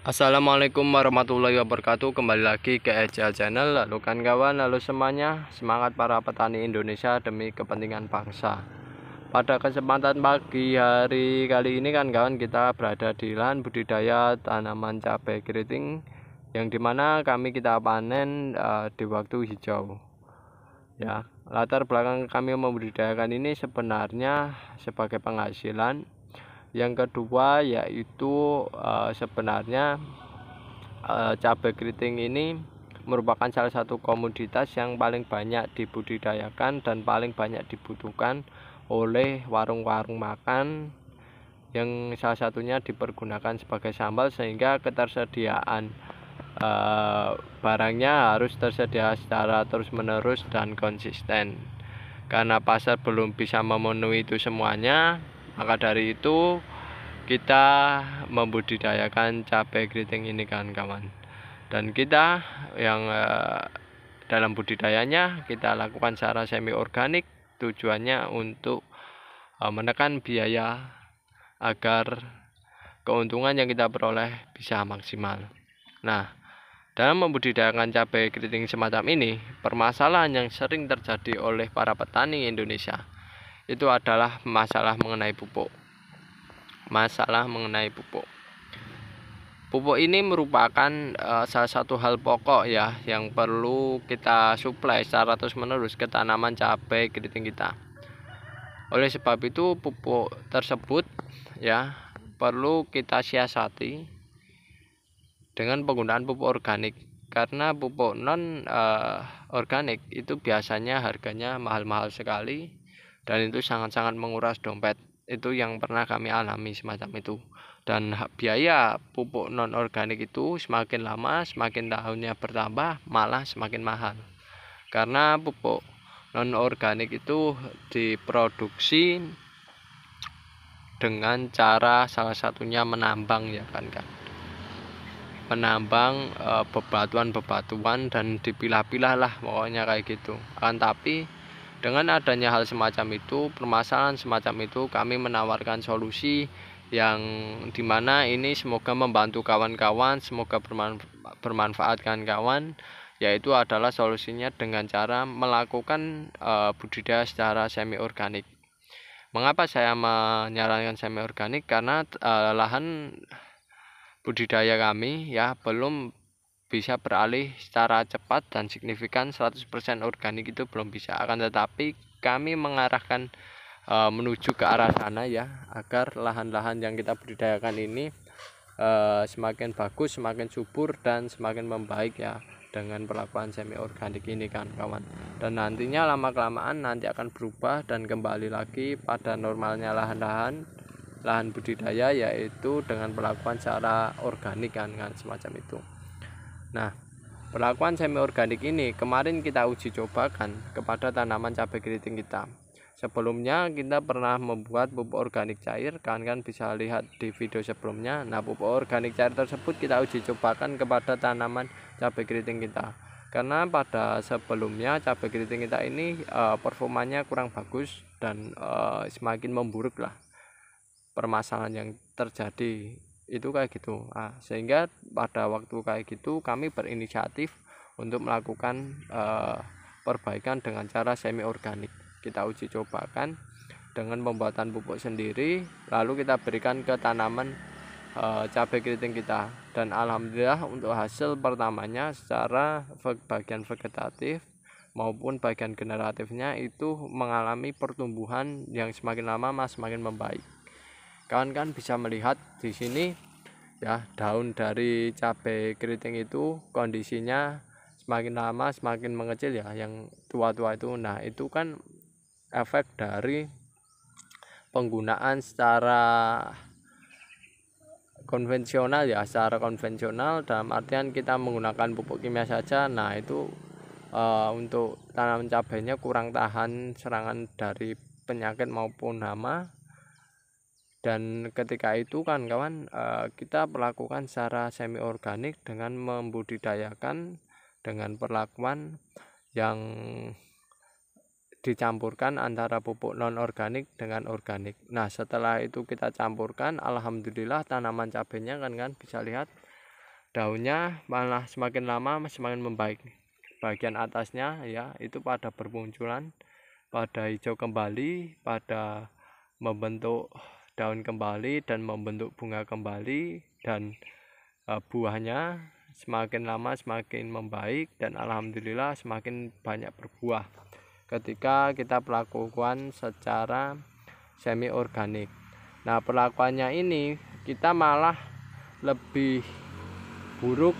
Assalamualaikum warahmatullahi wabarakatuh. Kembali lagi ke EJL Channel. Lalu kawan, lalu semuanya, semangat para petani Indonesia demi kepentingan bangsa. Pada kesempatan pagi hari kali ini kawan, kita berada di lahan budidaya tanaman cabai keriting, yang dimana kita panen di waktu hijau. Ya, latar belakang kami membudidayakan ini sebenarnya sebagai penghasilan. Yang kedua yaitu sebenarnya cabai keriting ini merupakan salah satu komoditas yang paling banyak dibudidayakan dan paling banyak dibutuhkan oleh warung-warung makan, yang salah satunya dipergunakan sebagai sambal, sehingga ketersediaan barangnya harus tersedia secara terus-menerus dan konsisten. Karena pasar belum bisa memenuhi itu semuanya, maka dari itu kita membudidayakan cabai keriting ini kawan-kawan. Dan kita yang dalam budidayanya kita lakukan secara semi organik, tujuannya untuk menekan biaya agar keuntungan yang kita peroleh bisa maksimal. Nah, dalam membudidayakan cabai keriting semacam ini, permasalahan yang sering terjadi oleh para petani Indonesia itu adalah masalah mengenai pupuk. Pupuk ini merupakan salah satu hal pokok ya yang perlu kita suplai secara terus-menerus ke tanaman cabai keriting kita. Oleh sebab itu pupuk tersebut ya perlu kita siasati dengan penggunaan pupuk organik, karena pupuk non organik itu biasanya harganya mahal-mahal sekali dan itu sangat-sangat menguras dompet. Itu yang pernah kami alami semacam itu. Dan biaya pupuk non organik itu semakin lama, semakin tahunnya bertambah, malah semakin mahal. Karena pupuk non organik itu diproduksi dengan cara salah satunya menambang ya kan. Menambang bebatuan-bebatuan dan dipilah-pilah lah pokoknya kayak gitu. Tapi dengan adanya hal semacam itu, permasalahan semacam itu, kami menawarkan solusi yang dimana ini semoga membantu kawan-kawan, semoga bermanfaat kawan-kawan, yaitu adalah solusinya dengan cara melakukan budidaya secara semi organik. Mengapa saya menyarankan semi organik? Karena lahan budidaya kami ya belum bisa beralih secara cepat dan signifikan 100% organik, itu belum bisa. Akan tetapi kami mengarahkan menuju ke arah sana ya, agar lahan-lahan yang kita budidayakan ini semakin bagus, semakin subur dan semakin membaik ya dengan perlakuan semi organik ini kan kawan. Dan nantinya lama-kelamaan nanti akan berubah dan kembali lagi pada normalnya lahan budidaya, yaitu dengan perlakuan secara organik kan semacam itu. Nah, perlakuan semi organik ini kemarin kita uji cobakan kepada tanaman cabai keriting kita. Sebelumnya kita pernah membuat pupuk organik cair, kan bisa lihat di video sebelumnya. Nah, pupuk organik cair tersebut kita uji cobakan kepada tanaman cabai keriting kita. Karena pada sebelumnya cabai keriting kita ini performanya kurang bagus dan semakin memburuk lah permasalahan yang terjadi itu kayak gitu. Sehingga pada waktu kayak gitu kami berinisiatif untuk melakukan perbaikan dengan cara semi organik. Kita uji cobakan dengan pembuatan pupuk sendiri, lalu kita berikan ke tanaman cabai keriting kita, dan alhamdulillah untuk hasil pertamanya secara bagian vegetatif maupun bagian generatifnya itu mengalami pertumbuhan yang semakin lama semakin membaik. Kawan bisa melihat di sini ya, daun dari cabai keriting itu kondisinya semakin lama semakin mengecil ya, yang tua-tua itu. Nah, itu kan efek dari penggunaan secara konvensional ya, secara konvensional dalam artian kita menggunakan pupuk kimia saja. Nah, itu untuk tanaman cabainya kurang tahan serangan dari penyakit maupun hama. Dan ketika itu kan kawan, kita melakukan secara semi organik dengan membudidayakan dengan perlakuan yang dicampurkan antara pupuk non organik dengan organik. Nah, setelah itu kita campurkan, alhamdulillah tanaman cabainya kan bisa lihat daunnya malah semakin lama semakin membaik. Bagian atasnya ya itu pada bermunculan, pada hijau kembali, pada membentuk daun kembali dan membentuk bunga kembali, dan buahnya semakin lama semakin membaik dan alhamdulillah semakin banyak berbuah ketika kita melakukan secara semi organik. Nah, perlakuannya ini kita malah lebih buruk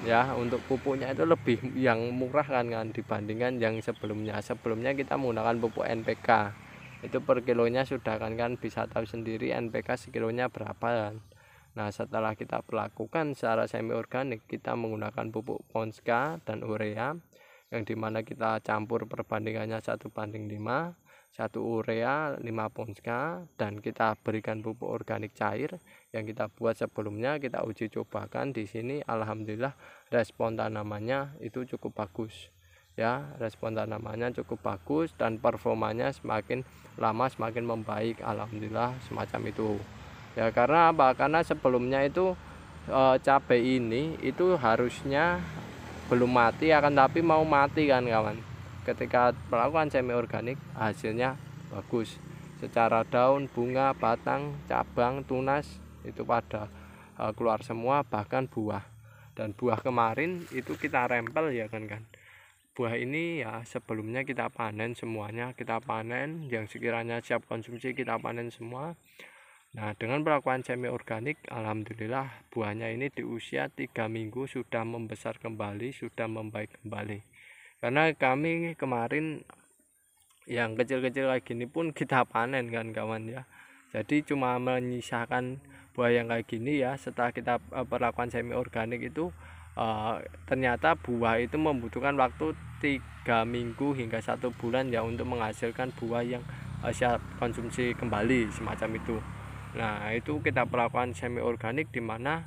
ya, untuk pupuknya itu lebih yang murah kan dibandingkan yang sebelumnya. Sebelumnya kita menggunakan pupuk NPK, itu per kilonya sudah kan bisa tahu sendiri NPK sekilonya berapa kan. Nah, setelah kita lakukan secara semi organik, kita menggunakan pupuk Ponska dan urea, yang dimana kita campur perbandingannya 1:5, 1 urea 5 Ponska, dan kita berikan pupuk organik cair yang kita buat sebelumnya. Kita uji cobakan di sini, alhamdulillah respon tanamannya itu cukup bagus ya, respon tanamannya cukup bagus dan performanya semakin lama semakin membaik, alhamdulillah semacam itu ya. Karena apa? Karena sebelumnya itu cabai ini itu harusnya belum mati, akan tapi mau mati kan kawan. Ketika melakukan semi organik hasilnya bagus secara daun, bunga, batang, cabang, tunas itu pada keluar semua, bahkan buah. Dan buah kemarin itu kita rempel ya kan. Buah ini ya sebelumnya kita panen semuanya, kita panen yang sekiranya siap konsumsi kita panen semua. Nah, dengan perlakuan semi organik alhamdulillah buahnya ini di usia 3 minggu sudah membesar kembali, sudah membaik kembali. Karena kami kemarin yang kecil-kecil kayak gini pun kita panen kan kawan ya. Jadi cuma menyisakan buah yang kayak gini ya. Setelah kita perlakuan semi organik itu ternyata buah itu membutuhkan waktu 3 minggu hingga 1 bulan ya untuk menghasilkan buah yang siap konsumsi kembali semacam itu. Nah, itu kita perlakuan semi organik di mana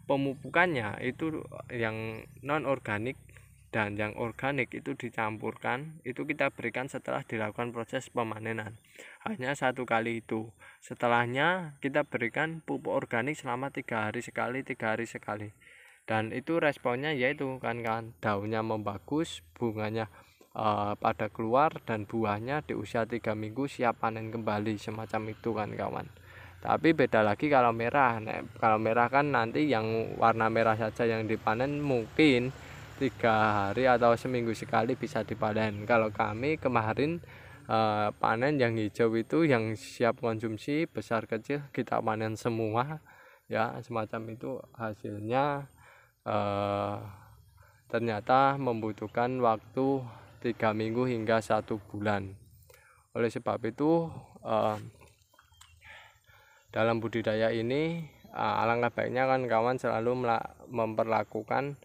pemupukannya itu yang non organik dan yang organik itu dicampurkan, itu kita berikan setelah dilakukan proses pemanenan, hanya 1 kali itu. Setelahnya kita berikan pupuk organik selama 3 hari sekali, 3 hari sekali, dan itu responnya yaitu kan daunnya membagus, bunganya pada keluar, dan buahnya di usia 3 minggu siap panen kembali semacam itu kan kawan. Tapi beda lagi kalau merah. Nah, kalau merah kan nanti yang warna merah saja yang dipanen, mungkin 3 hari atau seminggu sekali bisa dipanen. Kalau kami kemarin panen yang hijau itu yang siap konsumsi besar kecil kita panen semua ya, semacam itu. Hasilnya ternyata membutuhkan waktu 3 minggu hingga 1 bulan. Oleh sebab itu dalam budidaya ini alangkah baiknya kan kawan selalu memperlakukan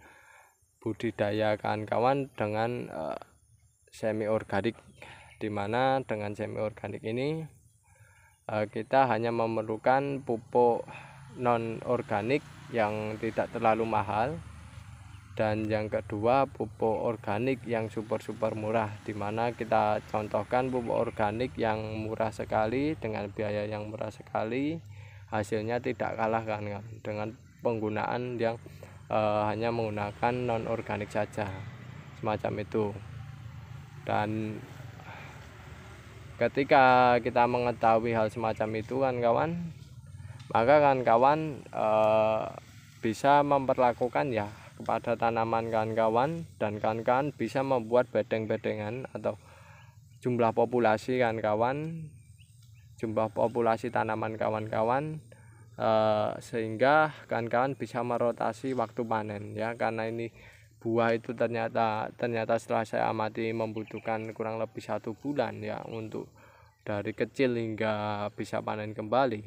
budidaya kawan dengan semi organik, dimana dengan semi organik ini kita hanya memerlukan pupuk non organik yang tidak terlalu mahal, dan yang kedua pupuk organik yang super murah, dimana kita contohkan pupuk organik yang murah sekali dengan biaya yang murah sekali, hasilnya tidak kalah kan dengan penggunaan yang hanya menggunakan non organik saja semacam itu. Dan ketika kita mengetahui hal semacam itu kan kawan, maka kan kawan bisa memperlakukan ya kepada tanaman kawan-kawan, dan kawan-kawan bisa membuat bedeng-bedengan atau jumlah populasi kawan-kawan, jumlah populasi tanaman kawan-kawan, sehingga kawan-kawan bisa merotasi waktu panen ya. Karena ini buah itu ternyata setelah saya amati membutuhkan kurang lebih 1 bulan ya untuk dari kecil hingga bisa panen kembali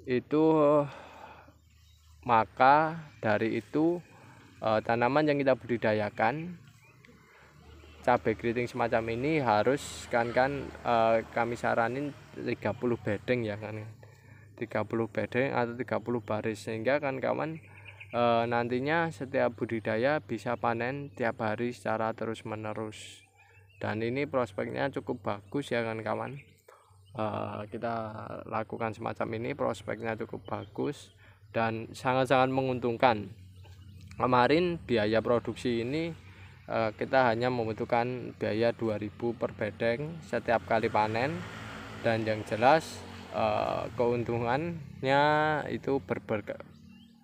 itu. Maka dari itu tanaman yang kita budidayakan cabai keriting semacam ini harus kami saranin 30 bedeng ya kan, 30 bedeng atau 30 baris, sehingga kawan nantinya setiap budidaya bisa panen tiap hari secara terus menerus, dan ini prospeknya cukup bagus ya kan kawan. Kita lakukan semacam ini prospeknya cukup bagus dan sangat-sangat menguntungkan kemarin biaya produksi ini kita hanya membutuhkan biaya 2.000 per bedeng setiap kali panen, dan yang jelas keuntungannya itu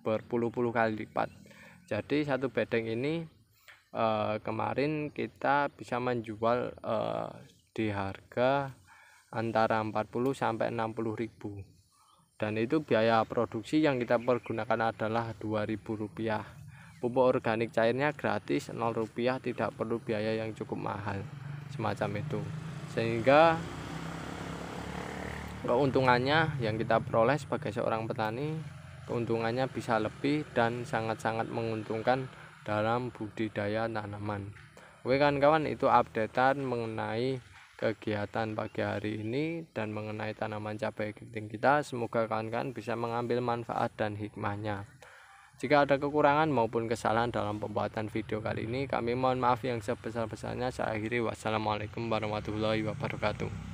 berpuluh-puluh kali lipat. Jadi satu bedeng ini kemarin kita bisa menjual di harga antara 40 sampai 60.000, dan itu biaya produksi yang kita pergunakan adalah Rp2.000. Pupuk organik cairnya gratis, Rp0, tidak perlu biaya yang cukup mahal semacam itu, sehingga keuntungannya yang kita peroleh sebagai seorang petani, keuntungannya bisa lebih dan sangat-sangat menguntungkan dalam budidaya tanaman. Oke kawan-kawan, itu updatean mengenai kegiatan pagi hari ini dan mengenai tanaman cabai keriting kita. Semoga kawan-kawan bisa mengambil manfaat dan hikmahnya. Jika ada kekurangan maupun kesalahan dalam pembuatan video kali ini, kami mohon maaf yang sebesar-besarnya. Saya akhiri, wassalamualaikum warahmatullahi wabarakatuh.